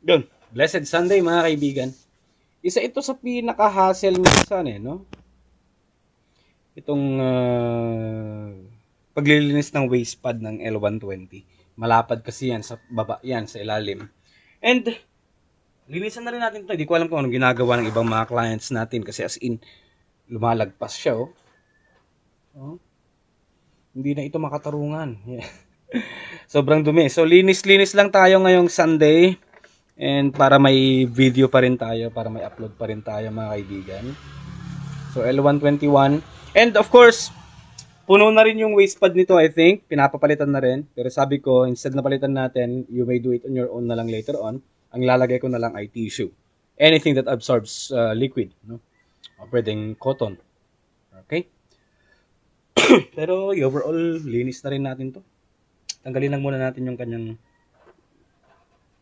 Yun. Blessed Sunday mga kaibigan. Isa ito sa pinaka-hassle minsan no? Itong paglilinis ng waste pad ng L120. Malapad kasi yan sa baba yan, sa ilalim. And linisan na rin natin ito. Hindi ko alam kung anong ginagawa ng ibang mga clients natin kasi as in, lumalagpas siya oh. Hindi na ito makatarungan. Yeah. Sobrang dumi. So linis-linis lang tayo ngayong Sunday. And para may video pa rin tayo, para may upload pa rin tayo mga kaibigan. So L121. And of course, puno na rin yung waste pad nito, I think. Pinapapalitan na rin. Pero sabi ko, instead na palitan natin, you may do it on your own na lang later on. Ang lalagay ko na lang ay tissue. Anything that absorbs liquid. No? O pwedeng cotton. Okay? Pero overall, linis na rin natin to. Tanggalin lang muna natin yung kanyang...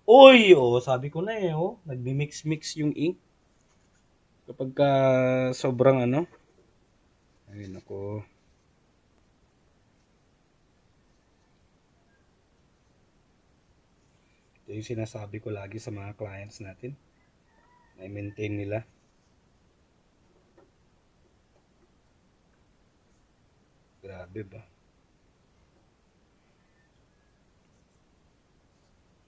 Uy! Oh, sabi ko na nagmi-mix-mix yung ink. Kapag sobrang ay nako. Ito yung sinasabi ko lagi sa mga clients natin. Na i-maintain nila. Grabe ba?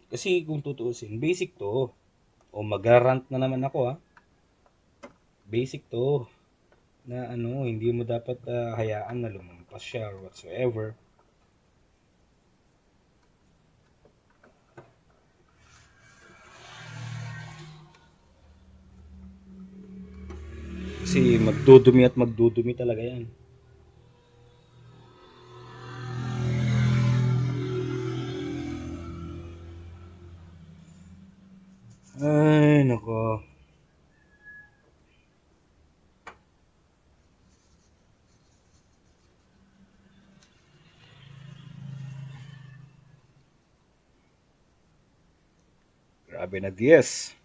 Kasi kung tutuusin, basic to. O mag-rant na naman ako Basic to. Na hindi mo dapat hayaan na lumampas siya or whatsoever. Kasi magdudumi at magdudumi talaga yan. Ay, nako. Grabe na DS.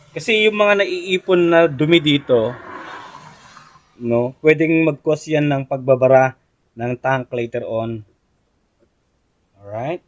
Kasi yung mga naiipon na dumi dito, no, pwedeng mag-cause yan ng pagbabara ng tank later on. Alright?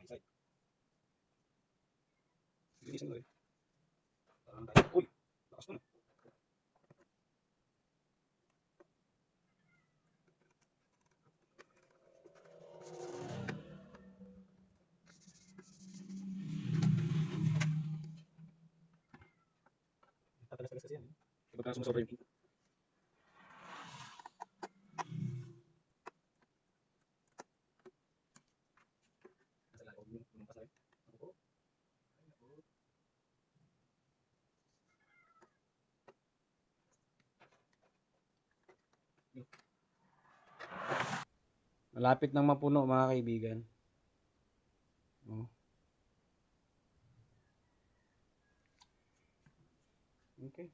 Inside. Linisan mo rin. Parang tayo. Uy! Lakas na. Tatalas-talas kasi yan. Kapag ka sumusobra yung heat. Nasa loob yung lumampas na rin. Ako po. Ay, naku. Malapit nang mapuno mga kaibigan. Oh. Okay.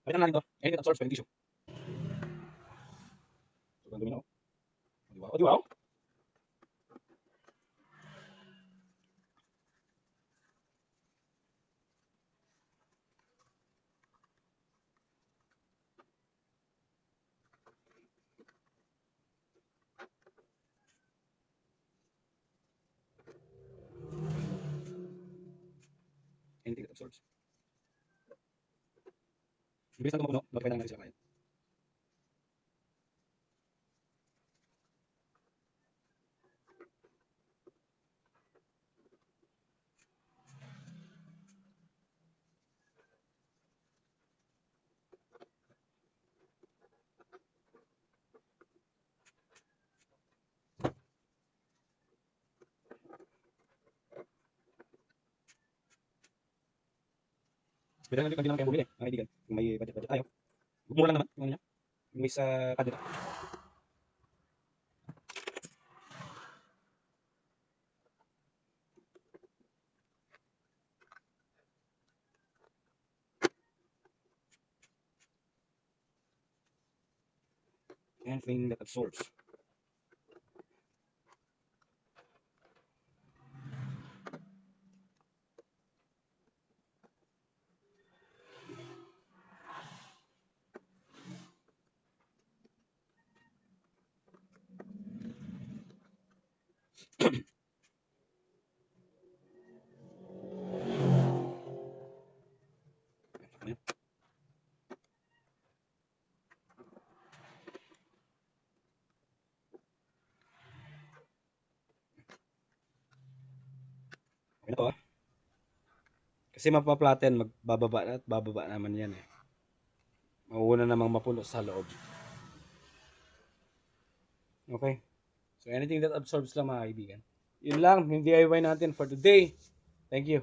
Palitan natin to. Anything that absorbs pa yung tissue. So, gandumi na oh. O, di ba? O, di ba? Anything that absorbs. Bilis na tumapuno. Notify na lang natin sila client. Bilang natin naman kayo bumili, mga kaibigan. Kung may budget tayo. Mura lang naman yung ano niya. Yung may sa card nito. Anything that absorbs. Ayan. Okay na to ah. Kasi mapaplaten, magbababa at bababa naman yan eh. Mauuna namang mapuno sa loob. Okay. So anything that absorbs lang mga kaibigan. Yun lang yung DIY natin for today. Thank you.